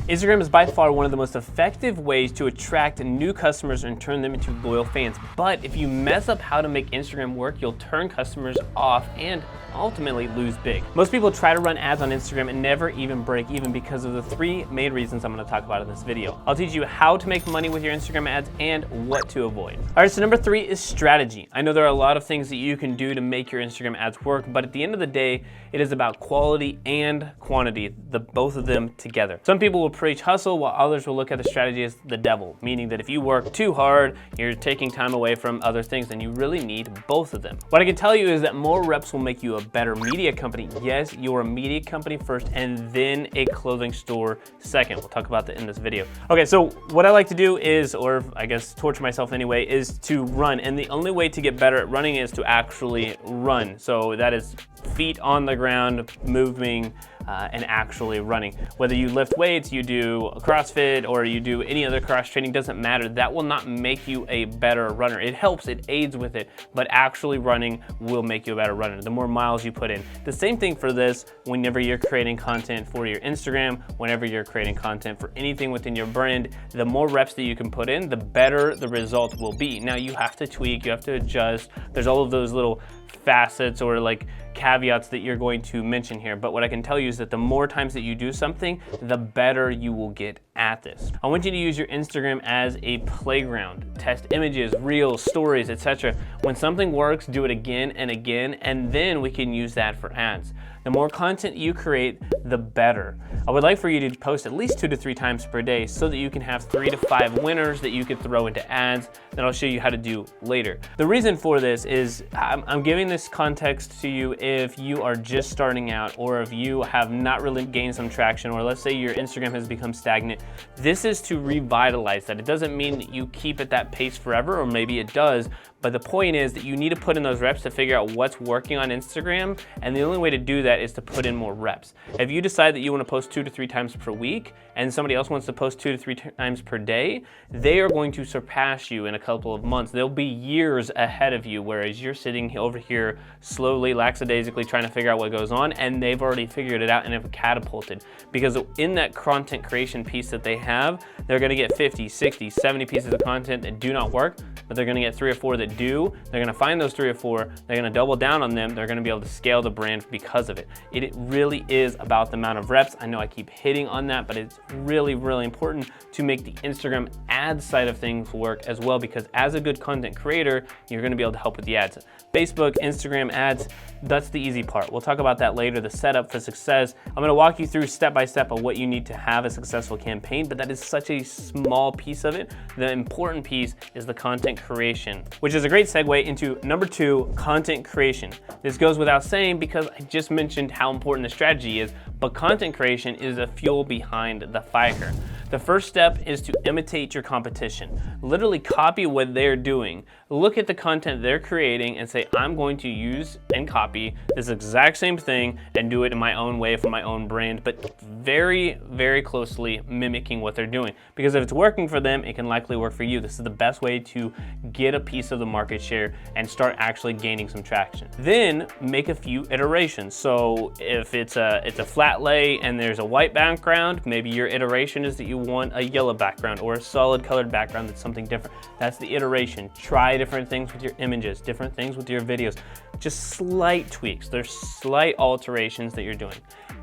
Instagram is by far one of the most effective ways to attract new customers and turn them into loyal fans. But if you mess up how to make Instagram work, you'll turn customers off and ultimately lose big. Most people try to run ads on Instagram and never even break even because of the three main reasons I'm going to talk about in this video. I'll teach you how to make money with your Instagram ads and what to avoid. All right, so number 3 is strategy. I know there are a lot of things that you can do to make your Instagram ads work, but at the end of the day, it is about quality and quantity, both of them together. Some people will preach hustle, while others will look at the strategy as the devil, meaning that if you work too hard, you're taking time away from other things, and you really need both of them. What I can tell you is that more reps will make you a better media company. Yes, you're a media company first, and then a clothing store second. We'll talk about that in this video. Okay, so what I like to do is, or I guess torture myself anyway, is to run, and the only way to get better at running is to actually run. So that is feet on the ground, moving, and actually running. Whether you lift weights, you do CrossFit, or you do any other cross training, doesn't matter. That will not make you a better runner. It helps, it aids with it, but actually running will make you a better runner, the more miles you put in. The same thing for this whenever you're creating content for your Instagram, whenever you're creating content for anything within your brand, the more reps that you can put in, the better the result will be. Now you have to tweak, you have to adjust. There's all of those little facets or like caveats that you're going to mention here, but what I can tell you is that the more times that you do something, the better you will get at this. I want you to use your Instagram as a playground. Test images, reels, stories, etc. When something works, do it again and again, and then we can use that for ads. The more content you create, the better. I would like for you to post at least 2 to 3 times per day so that you can have 3 to 5 winners that you could throw into ads that I'll show you how to do later. The reason for this is I'm giving this context to you if you are just starting out, or if you have not really gained some traction, or let's say your Instagram has become stagnant. This is to revitalize that. It doesn't mean that you keep at that pace forever, or maybe it does, but the point is that you need to put in those reps to figure out what's working on Instagram, and the only way to do that is to put in more reps. If you decide that you want to post 2 to 3 times per week, and somebody else wants to post 2 to 3 times per day, they are going to surpass you in a couple of months. They'll be years ahead of you, whereas you're sitting over here slowly, lackadaisically trying to figure out what goes on, and they've already figured it out and have catapulted. Because in that content creation piece that they have, they're going to get 50, 60, 70 pieces of content that do not work, but they're going to get 3 or 4 that do. They're going to find those 3 or 4, they're going to double down on them, they're going to be able to scale the brand because of it. It really is about the amount of reps. I know I keep hitting on that, but it's really, really important to make the Instagram ad side of things work as well, because as a good content creator, you're going to be able to help with the ads. Facebook, Instagram ads, that's the easy part. We'll talk about that later, the setup for success. I'm going to walk you through step by step of what you need to have a successful campaign, but that is such a small piece of it. The important piece is the content creation, which is a great segue into number 2, content creation. This goes without saying because I just mentioned how important the strategy is, but content creation is the fuel behind the fire. The first step is to imitate your competition. Literally copy what they're doing. Look at the content they're creating and say, I'm going to use and copy this exact same thing and do it in my own way for my own brand, but very, very closely mimicking what they're doing. Because if it's working for them, it can likely work for you. This is the best way to get a piece of the market share and start actually gaining some traction. Then make a few iterations. So if it's a flat lay and there's a white background, maybe your iteration is that you want a yellow background or a solid colored background that's something different. That's the iteration. Try different things with your images, different things with your videos. Just slight tweaks. There's slight alterations that you're doing.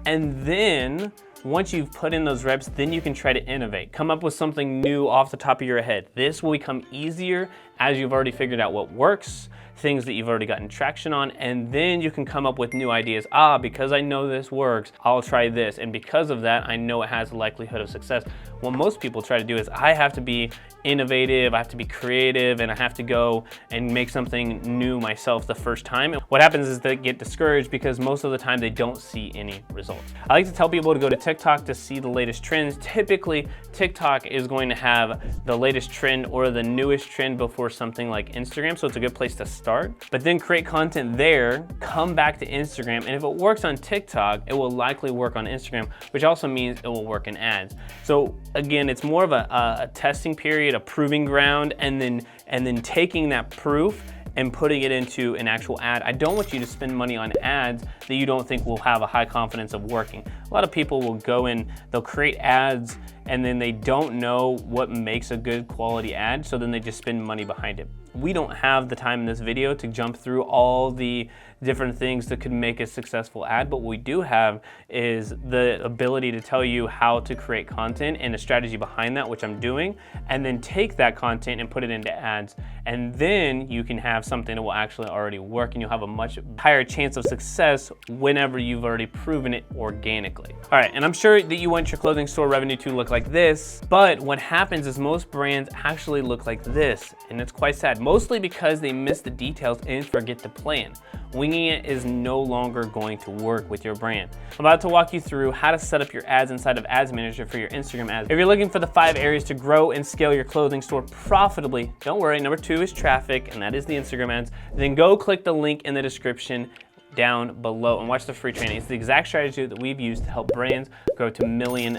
And then once you've put in those reps, then you can try to innovate. Come up with something new off the top of your head. This will become easier as you've already figured out what works, things that you've already gotten traction on, and then you can come up with new ideas. Because I know this works, I'll try this. And because of that, I know it has a likelihood of success. What most people try to do is I have to be innovative, I have to be creative, and I have to go and make something new myself the first time. And what happens is they get discouraged because most of the time they don't see any results. I like to tell people to go to TikTok to see the latest trends. Typically, TikTok is going to have the latest trend or the newest trend before something like Instagram, so it's a good place to start. But then create content there, come back to Instagram, and if it works on TikTok, it will likely work on Instagram, which also means it will work in ads. So again, it's more of a testing period, a proving ground, and then taking that proof and putting it into an actual ad. I don't want you to spend money on ads that you don't think will have a high confidence of working. A lot of people will go in, they'll create ads and then they don't know what makes a good quality ad, so then they just spend money behind it. We don't have the time in this video to jump through all the different things that could make a successful ad, but what we do have is the ability to tell you how to create content and a strategy behind that, which I'm doing, and then take that content and put it into ads, and then you can have something that will actually already work, and you'll have a much higher chance of success whenever you've already proven it organically. All right, and I'm sure that you want your clothing store revenue to look like this, but what happens is most brands actually look like this, and it's quite sad, mostly because they miss the details and forget to plan. Winging it is no longer going to work with your brand. I'm about to walk you through how to set up your ads inside of Ads Manager for your Instagram ads. If you're looking for the 5 areas to grow and scale your clothing store profitably, don't worry, number 2 is traffic, and that is the Instagram ads. Then go click the link in the description down below and watch the free training. It's the exact strategy that we've used to help brands grow to $1 million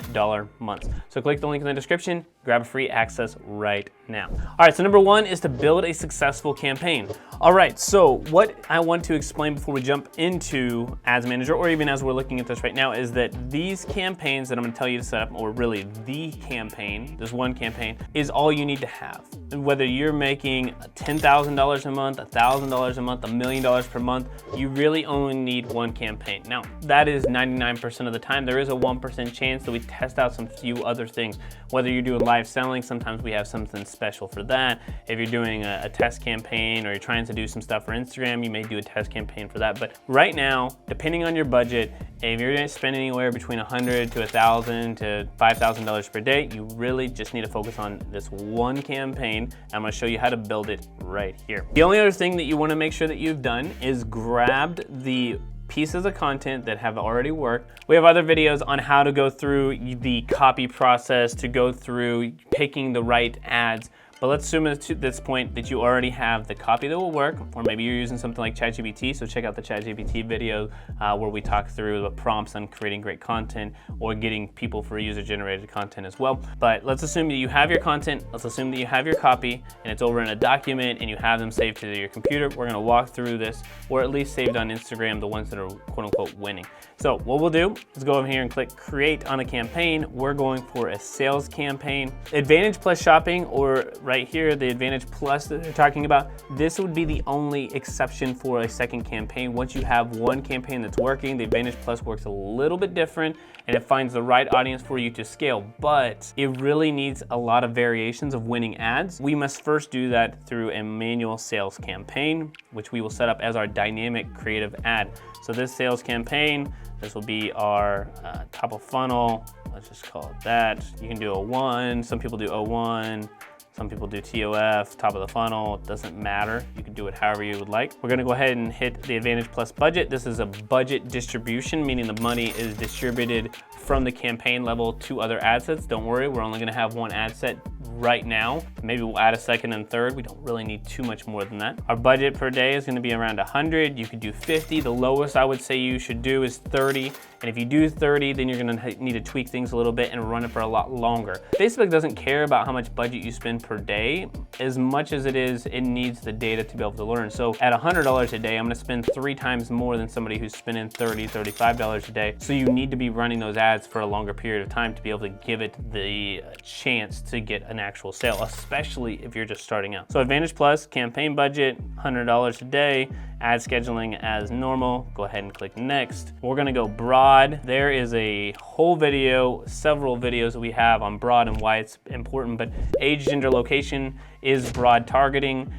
months. So click the link in the description, grab a free access right now. All right, so number 1 is to build a successful campaign. All right, so what I want to explain before we jump into Ads Manager, or even as we're looking at this right now, is that these campaigns that I'm gonna tell you to set up, or really the campaign, this one campaign, is all you need to have. And whether you're making $10,000 a month, $1,000 a month, $1 million per month, you really only need one campaign. Now, that is 99% of the time. There is a 1% chance that we test out some few other things. Whether you're doing live selling, sometimes we have something special for that. If you're doing a test campaign or you're trying to do some stuff for Instagram, you may do a test campaign for that. But right now, depending on your budget, if you're gonna spend anywhere between $100 to $1,000 to $5,000 per day, you really just need to focus on this one campaign. I'm gonna show you how to build it right here. The only other thing that you wanna make sure that you've done is grabbed the pieces of content that have already worked. We have other videos on how to go through the copy process, to go through picking the right ads. But let's assume at this point that you already have the copy that will work, or maybe you're using something like ChatGPT, so check out the ChatGPT video where we talk through the prompts on creating great content or getting people for user-generated content as well. But let's assume that you have your content, let's assume that you have your copy, and it's over in a document and you have them saved to your computer. We're gonna walk through this, or at least saved on Instagram, the ones that are quote-unquote winning. So what we'll do is go over here and click Create on a Campaign. We're going for a sales campaign. Advantage Plus Shopping, or right here, the Advantage Plus that they're talking about, this would be the only exception for a second campaign. Once you have one campaign that's working, the Advantage Plus works a little bit different and it finds the right audience for you to scale, but it really needs a lot of variations of winning ads. We must first do that through a manual sales campaign, which we will set up as our dynamic creative ad. So this sales campaign, this will be our top of funnel. Let's just call it that. You can do a 1, some people do O1, some people do TOF, top of the funnel, it doesn't matter. You can do it however you would like. We're gonna go ahead and hit the Advantage Plus budget. This is a budget distribution, meaning the money is distributed from the campaign level to other ad sets. Don't worry, we're only gonna have one ad set right now. Maybe we'll add a second and third. We don't really need too much more than that. Our budget per day is gonna be around 100. You could do 50. The lowest I would say you should do is 30. And if you do 30, then you're gonna need to tweak things a little bit and run it for a lot longer. Facebook doesn't care about how much budget you spend per day as much as it needs the data to be able to learn. So at $100 a day, I'm gonna spend 3 times more than somebody who's spending $30, $35 a day. So you need to be running those ads for a longer period of time to be able to give it the chance to get an actual sale, especially if you're just starting out. So Advantage Plus, campaign budget, $100 a day, ad scheduling as normal. Go ahead and click next. We're gonna go broad. There is a whole video, several videos that we have on broad and why it's important, but age, gender, location is broad targeting,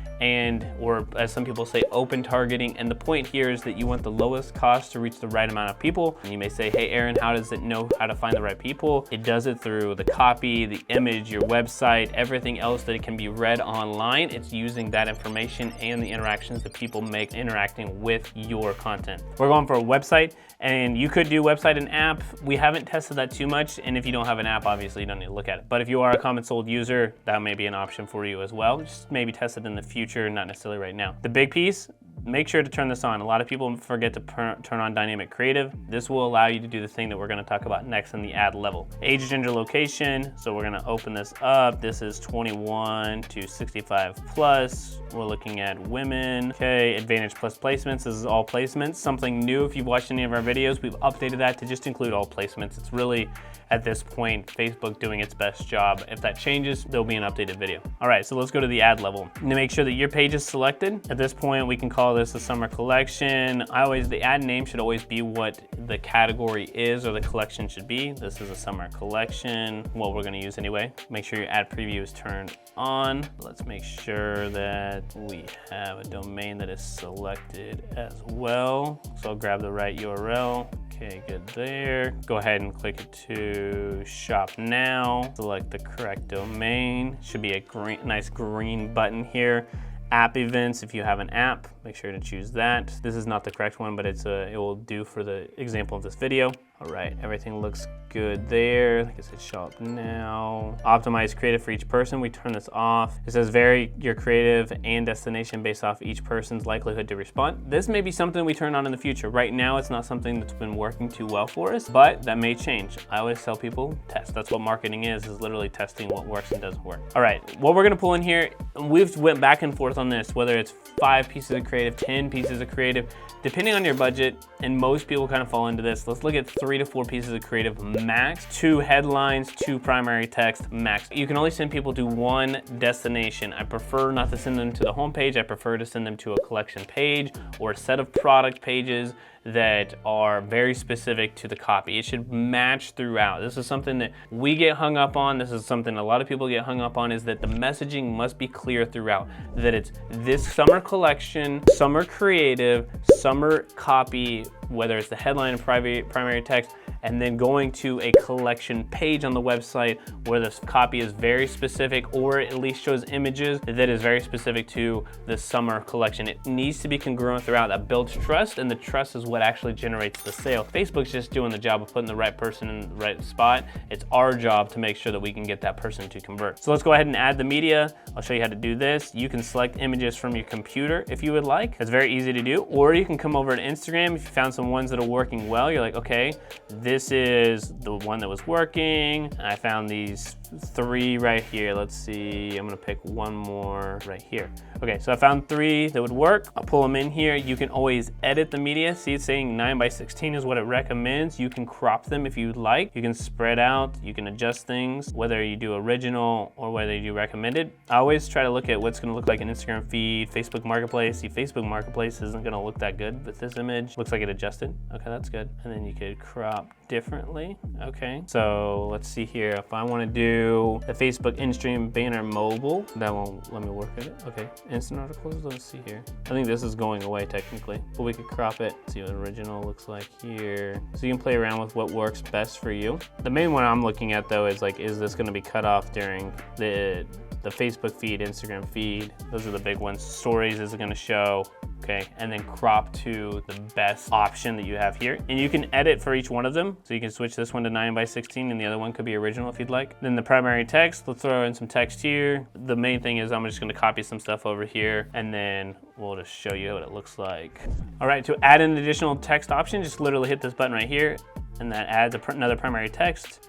or as some people say, open targeting. And the point here is that you want the lowest cost to reach the right amount of people. And you may say, hey Aaron, how does it know how to find the right people? It does it through the copy, the image, your website, everything else that it can be read online. It's using that information and the interactions that people make interacting with your content. We're going for a website, and you could do website and app. We haven't tested that too much, and if you don't have an app, obviously you don't need to look at it. But if you are a CommentSold user, that may be an option for you as well. Just maybe test it in the future, not necessarily right now. The big piece, make sure to turn this on. A lot of people forget to turn on dynamic creative. This will allow you to do the thing that we're gonna talk about next in the ad level. Age, gender, location. So we're gonna open this up. This is 21 to 65 plus. We're looking at women. Okay, Advantage Plus placements. This is all placements. Something new, if you've watched any of our videos, we've updated that to just include all placements. It's really at this point, Facebook doing its best job. If that changes, there'll be an updated video. All right, so let's go to the ad level. To make sure that your page is selected, at this point, we can call this a summer collection. The ad name should always be what the category is or the collection should be. This is a summer collection, what we're gonna use anyway. Make sure your ad preview is turned on. Let's make sure that we have a domain that is selected as well. So I'll grab the right URL. Okay, good there. Go ahead and click it to shop now. Select the correct domain. Should be a nice green button here. App events, if you have an app, make sure to choose that. This is not the correct one, but it will do for the example of this video. All right, everything looks good there. Like I said, shop now. Optimize creative for each person. We turn this off. It says vary your creative and destination based off each person's likelihood to respond. This may be something we turn on in the future. Right now, it's not something that's been working too well for us, but that may change. I always tell people, test. That's what marketing is literally testing what works and doesn't work. All right, what we're gonna pull in here, we've went back and forth on this, whether it's 5 pieces of creative, 10 pieces of creative, depending on your budget, and most people kind of fall into this. Let's look at 3 to 4 pieces of creative max, 2 headlines, 2 primary text max. You can only send people to 1 destination. I prefer not to send them to the homepage. I prefer to send them to a collection page or a set of product pages that are very specific to the copy. It should match throughout. This is something that we get hung up on. This is something a lot of people get hung up on, is that the messaging must be clear throughout. That it's this summer collection, summer creative, summer copy, whether it's the headline and primary text, and then going to a collection page on the website where this copy is very specific, or at least shows images that is very specific to the summer collection. It needs to be congruent throughout. That builds trust, and the trust is what actually generates the sale. Facebook's just doing the job of putting the right person in the right spot. It's our job to make sure that we can get that person to convert. So let's go ahead and add the media. I'll show you how to do this. You can select images from your computer if you would like. It's very easy to do. Or you can come over to Instagram. If you found some ones that are working well, you're like, okay, this is the one that was working. I found these 3 right here. Let's see, I'm gonna pick one more right here. Okay, so I found 3 that would work. I'll pull them in here. You can always edit the media. See, it's saying 9:16 is what it recommends. You can crop them if you'd like. You can spread out, you can adjust things, whether you do original or whether you do recommended. I always try to look at what's gonna look like an Instagram feed, Facebook Marketplace. See, Facebook Marketplace isn't gonna look that good with this image. Looks like it adjusted. Okay, that's good. And then you could crop differently. Okay, so let's see here. If I wanna do the Facebook in-stream banner mobile, that won't let me work with it. Okay, instant articles, let's see here. I think this is going away technically, but we could crop it. See what original looks like here. So you can play around with what works best for you. The main one I'm looking at though is like, is this gonna be cut off during the Facebook feed, Instagram feed? Those are the big ones. Stories is gonna show. Okay, and then crop to the best option that you have here. And you can edit for each one of them. So you can switch this one to 9:16 and the other one could be original if you'd like. Then the primary text, let's throw in some text here. The main thing is I'm just gonna copy some stuff over here and then we'll just show you what it looks like. All right, to add an additional text option, just literally hit this button right here and that adds another primary text.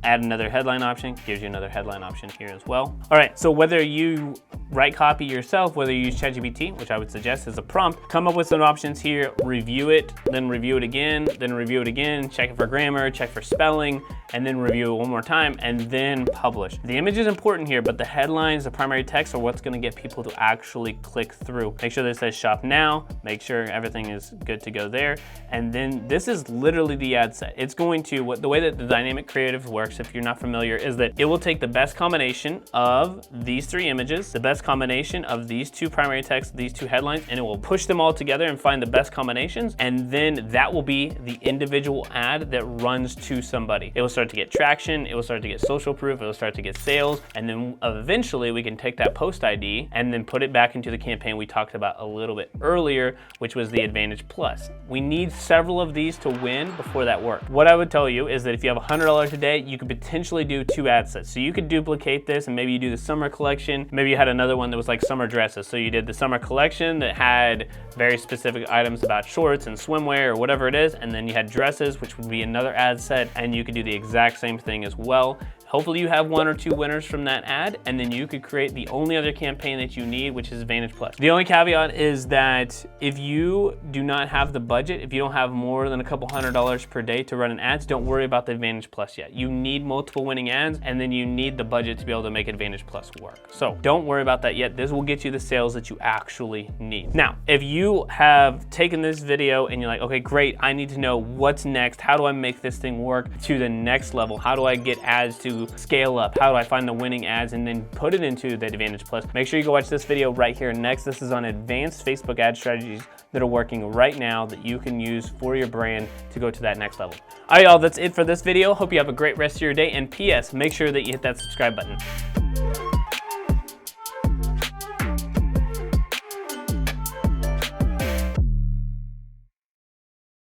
Add another headline option, gives you another headline option here as well. All right, so whether you write copy yourself, whether you use ChatGPT, which I would suggest as a prompt, come up with some options here, review it, then review it again, check it for grammar, check for spelling, and then review it one more time, and then publish. The image is important here, but the headlines, the primary text, are what's gonna get people to actually click through. Make sure that it says shop now, make sure everything is good to go there, and then this is literally the ad set. It's going to, the way that the dynamic creative works, if you're not familiar, is that it will take the best combination of these 3 images, the best combination of these 2 primary texts, these 2 headlines, and it will push them all together and find the best combinations, and then that will be the individual ad that runs to somebody. It will start to get traction, it will start to get social proof, it will start to get sales, and then eventually we can take that post ID and then put it back into the campaign we talked about a little bit earlier, which was the Advantage Plus. We need several of these to win before that works. What I would tell you is that if you have $100 a day, you could potentially do 2 ad sets. So you could duplicate this and maybe you do the summer collection, maybe you had another one that was like summer dresses. So you did the summer collection that had very specific items about shorts and swimwear or whatever it is, and then you had dresses, which would be another ad set, and you could do the exact same thing as well. Hopefully you have 1 or 2 winners from that ad, and then you could create the only other campaign that you need, which is Advantage Plus. The only caveat is that if you do not have the budget, if you don't have more than a couple $100 per day to run an ads, don't worry about the Advantage Plus yet. You need multiple winning ads, and then you need the budget to be able to make Advantage Plus work. So don't worry about that yet. This will get you the sales that you actually need. Now, if you have taken this video and you're like, okay, great, I need to know what's next. How do I make this thing work to the next level? How do I get ads to scale up? How do I find the winning ads and then put it into the Advantage Plus? Make sure you go watch this video right here next. This is on advanced Facebook ad strategies that are working right now that you can use for your brand to go to that next level. All right, y'all, that's it for this video. Hope you have a great rest of your day. And P.S., make sure that you hit that subscribe button.